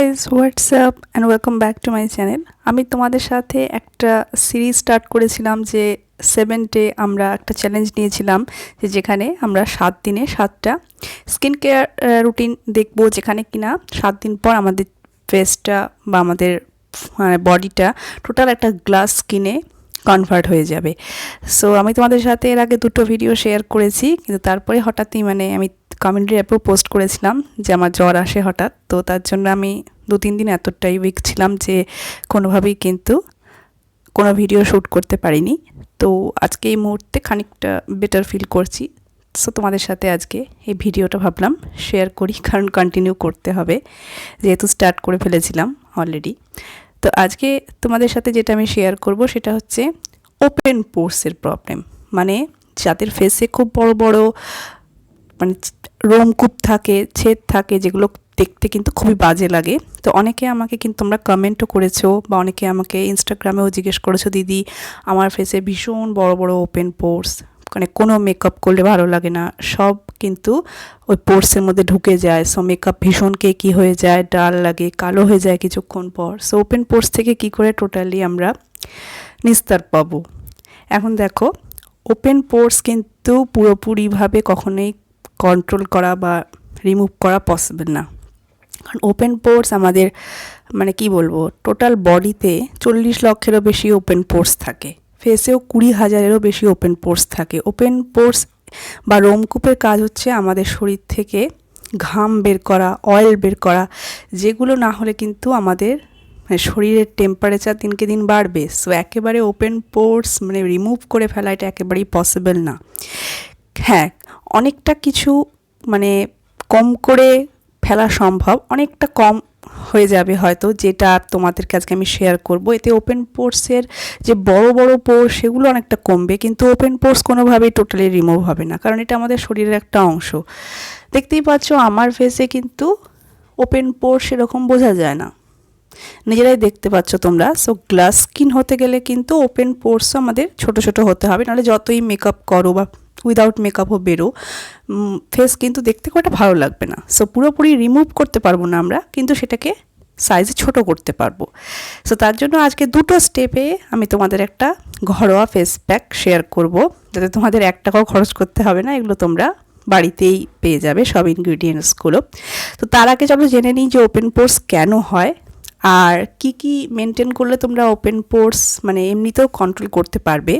Guys WhatsApp and welcome back to my channel. আমি তোমাদের সাথে একটা সিরিজ স্টার্ট করেছিলাম যে 7 ডে আমরা একটা চ্যালেঞ্জ নিয়েছিলাম, যেখানে আমরা 7 দিনে 7টা স্কিন কেয়ার রুটিন দেখবো, যেখানে কিনা 7 দিন পর আমাদের ফেসটা বা আমাদের বডিটা টোটাল একটা গ্লাস স্কিনে কনভার্ট হয়ে যাবে। সো আমি তোমাদের সাথে এর আগে 2টো ভিডিও শেয়ার করেছি, কিন্তু তারপরে হঠাৎই আমি কমেন্টে অ্যাপেও পোস্ট করেছিলাম যে আমার জ্বর আসে হঠাৎ, তো তার জন্য আমি 2-3 দিন এতটাই উইক ছিলাম যে কোনোভাবেই কিন্তু কোনো ভিডিও শ্যুট করতে পারিনি। তো আজকে এই মুহূর্তে খানিকটা বেটার ফিল করছি। সো তোমাদের সাথে আজকে এই ভিডিওটা ভাবলাম শেয়ার করি, কারণ কন্টিনিউ করতে হবে যেহেতু স্টার্ট করে ফেলেছিলাম অলরেডি। তো আজকে তোমাদের সাথে যেটা আমি শেয়ার করব সেটা হচ্ছে ওপেন পোরসের প্রবলেম, মানে যাদের ফেসে খুব বড় বড় রোমকূপ থাকে, ছেদ থাকে, যেগুলো দেখতে কিন্তু খুবই বাজে লাগে। তো অনেকে আমাকে কিন্তু তোমরা কমেন্টও করেছো, বা অনেকে আমাকে ইনস্টাগ্রামেও জিজ্ঞেস করেছো, দিদি আমার ফেসে ভীষণ বড় বড় ওপেন পোরস, মানে কোনো মেকআপ করলে ভালো লাগে না, সব কিন্তু ওই পোরসের মধ্যে ঢুকে যায়। সো মেকআপ ভীষণ কেকি হয়ে যায়, ডাল লাগে, কালো হয়ে যায় কিছুক্ষণ পর। সো ওপেন পোরস থেকে কি করে টোটালি আমরা নিস্তার পাবো? এখন দেখো, ওপেন পোরস কিন্তু পুরোপুরিভাবে কখনোই কন্ট্রোল করা বা রিমুভ করা পসিবল না, কারণ ওপেন পোরস আমাদের কি বলবো, টোটাল বডিতে 40 লক্ষেরও বেশি ওপেন পোরস থাকে, ফেসেও 20,000-এরও বেশি ওপেন পোরস থাকে। ওপেন পোরস বা রোমকূপের কাজ হচ্ছে আমাদের শরীর থেকে ঘাম বের করা, অয়েল বের করা, যেগুলো না হলে কিন্তু আমাদের শরীরের টেম্পারেচার দিনকে দিন বাড়বে। সো একেবারে ওপেন পোরস রিমুভ করে ফেলা এটা একেবারেই পসিবল না। হ্যাঁ, অনেকটা কিছু কম করে ফেলা সম্ভব, অনেকটা কম হয়ে যাবে হয়তো, যেটা তোমাদেরকে আজকে আমি শেয়ার করব। এতে ওপেন পোরসের যে বড় বড় পোর সেগুলো অনেকটা কমবে, কিন্তু ওপেন পোরস কোনোভাবেই টোটালি রিমুভ হবে না, কারণ এটা আমাদের শরীরের একটা অংশ। দেখতেই পাচ্ছ আমার ফেসে কিন্তু ওপেন পোর সেরকম বোঝা যায় না, নিজেরাই দেখতে পাচ্ছ তোমরা। সো গ্লাস স্কিন হতে গেলে কিন্তু ওপেন পোরসও আমাদের ছোট ছোট হতে হবে, নাহলে যতই মেকআপ করো বা উইদাউট মেকআপও বেরো, ফেস কিন্তু দেখতে খুব একটা ভালো লাগবে না। সো পুরোপুরি রিমুভ করতে পারবো না আমরা, কিন্তু সেটাকে সাইজে ছোট করতে পারবো। সো তার জন্য আজকে 2টো স্টেপে আমি তোমাদের একটা ঘরোয়া ফেস প্যাক শেয়ার করব, যাতে তোমাদের 1 টাকাও খরচ করতে হবে না, এগুলো তোমরা বাড়িতেই পেয়ে যাবে সব ইনগ্রিডিয়েন্টসগুলো। তো তার আগে চলো জেনে নিই যে ওপেন পোরস কেন হয়, আর কি কি মেনটেন করলে তোমরা ওপেন পোরস এমনিতেও কন্ট্রোল করতে পারবে।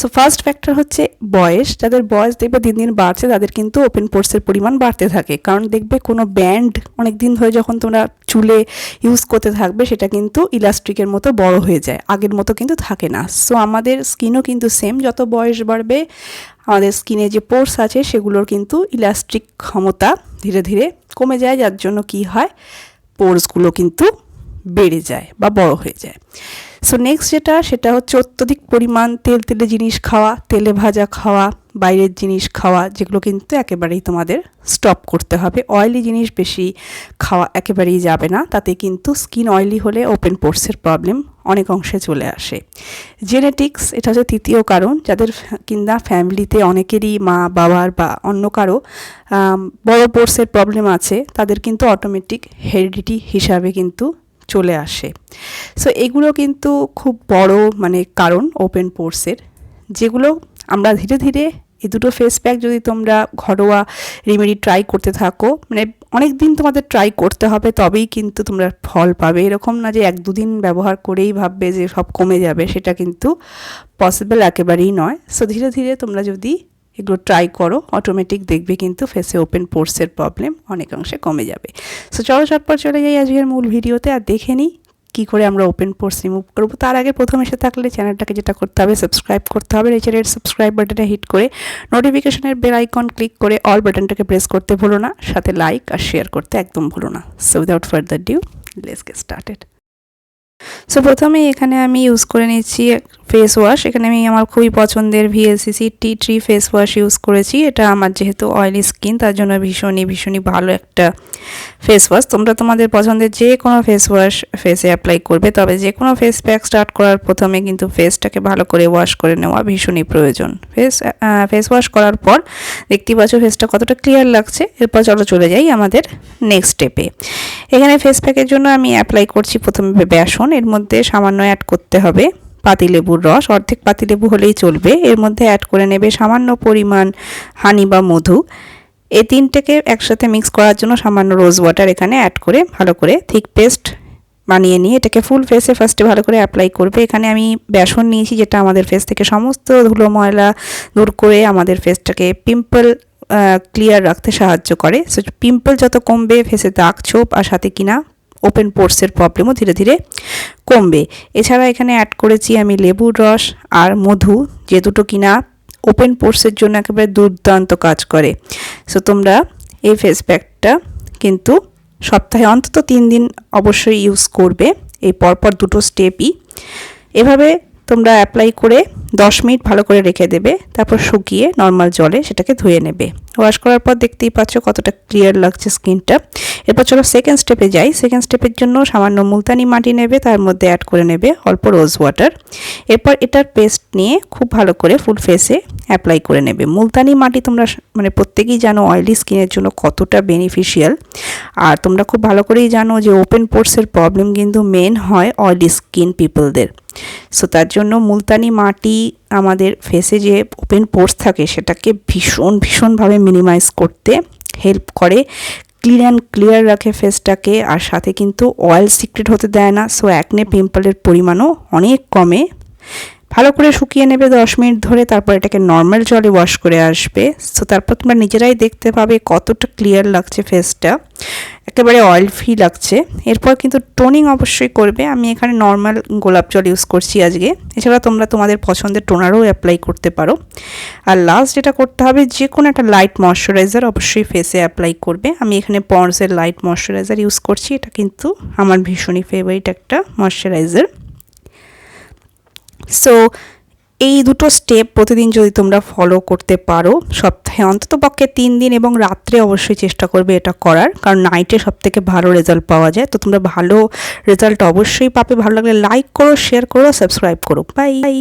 সো ফার্স্ট ফ্যাক্টর হচ্ছে বয়স। যাদের বয়স দেখবে দিন দিন বাড়ছে, তাদের কিন্তু ওপেন পোরসের পরিমাণ বাড়তে থাকে, কারণ দেখবে কোনো ব্যান্ড অনেক দিন ধরে যখন তোমরা চুলে ইউজ করতে থাকবে, সেটা কিন্তু ইলাস্ট্রিকের মতো বড় হয়ে যায়, আগের মতো কিন্তু থাকে না। সো আমাদের স্কিনও কিন্তু সেম, যত বয়স বাড়বে আমাদের স্কিনে যে পোরস আছে সেগুলোর কিন্তু ইলাস্ট্রিক ক্ষমতা ধীরে ধীরে কমে যায়, যার জন্য কি হয়, পোরসগুলো কিন্তু বেড়ে যায় বা বড় হয়ে যায়। সো নেক্সট সেটা হচ্ছে অত্যধিক পরিমাণ তেলে জিনিস খাওয়া, তেলে ভাজা খাওয়া, বাইরের জিনিস খাওয়া, যেগুলো কিন্তু একেবারেই তোমাদের স্টপ করতে হবে। অয়েলি জিনিস বেশি খাওয়া একেবারেই যাবে না, তাতে কিন্তু স্কিন অয়েলি হলে ওপেন পোরসের প্রবলেম অনেক অংশে চলে আসে। জেনেটিক্স, এটা হচ্ছে 3য় কারণ। যাদের কিংবা ফ্যামিলিতে অনেকেরই মা বাবার বা অন্য কারো বড় পোরসের প্রবলেম আছে, তাদের কিন্তু অটোমেটিক হেরিডিটি হিসাবে কিন্তু চলে আসে। সো এগুলো কিন্তু খুব বড় কারণ ওপেন পোরসের, যেগুলো আমরা ধীরে ধীরে এই 2টো ফেস প্যাক যদি তোমরা ঘরোয়া রেমেডি ট্রাই করতে থাকো, অনেক দিন তোমাদের ট্রাই করতে হবে, তবেই কিন্তু তোমরা ফল পাবে। এরকম না যে 1-2 দিন ব্যবহার করেই ভাববে যে সব কমে যাবে, সেটা কিন্তু পসিবল একেবারেই নয়। সো ধীরে ধীরে তোমরা যদি এগুলো ট্রাই করো, অটোমেটিক দেখবে কিন্তু ফেসে ওপেন পোরসের প্রবলেম অনেকাংশে কমে যাবে। সো চলো ঝটপট চলে যাই আজকের মূল ভিডিওতে, আর দেখে নিই কী করে আমরা ওপেন পোরস রিমুভ করবো। তার আগে প্রথম এসে থাকলে চ্যানেলটাকে যেটা করতে হবে, সাবস্ক্রাইব করতে হবে। এই চ্যানেলের সাবস্ক্রাইব বাটনটা হিট করে নোটিফিকেশনের বেল আইকন ক্লিক করে অল বাটনটাকে প্রেস করতে ভুলো না, সাথে লাইক আর শেয়ার করতে একদম ভুলো না। So without further due, let's get started. So প্রথমে এখানে আমি ইউজ করে নিচ্ছি ফেস ওয়াশ। এখানে আমি আমার খুবই পছন্দের VLCC tea tree face wash use করেছি। এটা আমার যেহেতু অয়েলি স্কিন তার জন্য ভীষণই ভালো একটা ফেস ওয়াশ। তোমরা তোমাদের পছন্দের যে কোনো ফেস ওয়াশ ফেসে অ্যাপ্লাই করবে, তবে যে কোনো ফেস প্যাক স্টার্ট করার প্রথমে কিন্তু ফেসটাকে ভালো করে ওয়াশ করে নেওয়া ভীষণই প্রয়োজন। ফেস ওয়াশ করার পর দেখতেই পাচ্ছ ফেসটা কতটা ক্লিয়ার লাগছে। এরপর চলে যাই আমাদের নেক্সট স্টেপে। এখানে ফেস প্যাকের জন্য আমি অ্যাপ্লাই করছি প্রথমে বেসন। এর মধ্যে সামান্য অ্যাড করতে হবে পাতিলেবুর রস, অর্ধেক পাতিলেবু হলেই চলবে। এর মধ্যে অ্যাড করে নেবে সামান্য পরিমাণ হানি বা মধু। এই তিনটেকে একসাথে মিক্স করার জন্য সামান্য রোজ ওয়াটার এখানে অ্যাড করে ভালো করে থিক পেস্ট বানিয়ে নিয়ে এটাকে ফুল ফেসে ফার্স্টে ভালো করে অ্যাপ্লাই করবে। এখানে আমি বেসন নিয়েছি, যেটা আমাদের ফেস থেকে সমস্ত ধুলো ময়লা দূর করে আমাদের ফেসটাকে পিম্পল ক্লিয়ার রাখতে সাহায্য করে। সো পিম্পল যত কমবে, ফেসে দাগ ছোপ আর সাথে কিনা ওপেন পোর্সের প্রবলেমও ধীরে ধীরে কমবে। এছাড়া এখানে অ্যাড করেছি আমি লেবুর রস আর মধু, যে দুটো কিনা ওপেন পোর্সের জন্য একেবারে দুর্দান্ত কাজ করে। সো তোমরা এই ফেস প্যাকটা কিন্তু সপ্তাহে অন্তত 3 দিন অবশ্যই ইউজ করবে, এই পরপর দুটো স্টেপই। এভাবে তোমরা অ্যাপ্লাই করে 10 মিনিট ভালো করে রেখে দেবে, তারপর শুকিয়ে নর্মাল জলে সেটাকে ধুয়ে নেবে। ওয়াশ করার পর দেখতেই পাচ্ছ কতটা ক্লিয়ার লাগছে স্কিনটা। এরপর চলো সেকেন্ড স্টেপে যাই। সেকেন্ড স্টেপের জন্য সামান্য মুলতানি মাটি নেবে, তার মধ্যে অ্যাড করে নেবে অল্প রোজ ওয়াটার। এরপর এটার পেস্ট নিয়ে খুব ভালো করে ফুল ফেসে অ্যাপ্লাই করে নেবে। মুলতানি মাটি তোমরা মানে প্রত্যেকেই জানো অয়েলি স্কিনের জন্য কতটা বেনিফিশিয়াল, আর তোমরা খুব ভালো করেই জানো যে ওপেন পোর্সের প্রবলেম কিন্তু মেন হয় অয়েলি স্কিন পিপলদের। সো তার জন্য মুলতানি মাটি আমাদের ফেসে যে ওপেন পোর্স থাকে সেটাকে ভীষণভাবে মিনিমাইজ করতে হেল্প করে, ক্লিন অ্যান্ড ক্লিয়ার রাখে ফেসটাকে, আর সাথে কিন্তু অয়েল সিক্রেট হতে দেয় না। সো অ্যাকনে পিম্পলের পরিমাণও অনেক কমে। ভালো করে শুকিয়ে নেবে 10 মিনিট ধরে, তারপর এটাকে নর্মাল জলে ওয়াশ করে আসবে। সো তারপর তোমরা নিজেরাই দেখতে পাবে কতটা ক্লিয়ার লাগছে ফেসটা, একেবারে অয়েল ফ্রি লাগছে। এরপর কিন্তু টোনিং অবশ্যই করবে। আমি এখানে নর্মাল গোলাপ জল ইউজ করছি আজকে। এছাড়া তোমরা তোমাদের পছন্দের টোনারও অ্যাপ্লাই করতে পারো। আর লাস্ট যেটা করতে হবে, যে কোনো একটা লাইট ময়শ্চারাইজার অবশ্যই ফেসে অ্যাপ্লাই করবে। আমি এখানে পন্ডসের লাইট ময়শ্চারাইজার ইউজ করছি। এটা কিন্তু আমার ভীষণই ফেভারিট একটা ময়শ্চারাইজার। সো এই দুটো স্টেপ প্রতিদিন যদি তোমরা ফলো করতে পারো, সপ্তাহে অন্তত পক্ষে 3 দিন, এবং রাত্রে অবশ্যই চেষ্টা করবে এটা করার, কারণ নাইটে সবথেকে ভালো রেজাল্ট পাওয়া যায়। তো তোমরা ভালো রেজাল্ট অবশ্যই পাবে। ভালো লাগলে লাইক করো, শেয়ার করো, সাবস্ক্রাইব করো। বাই।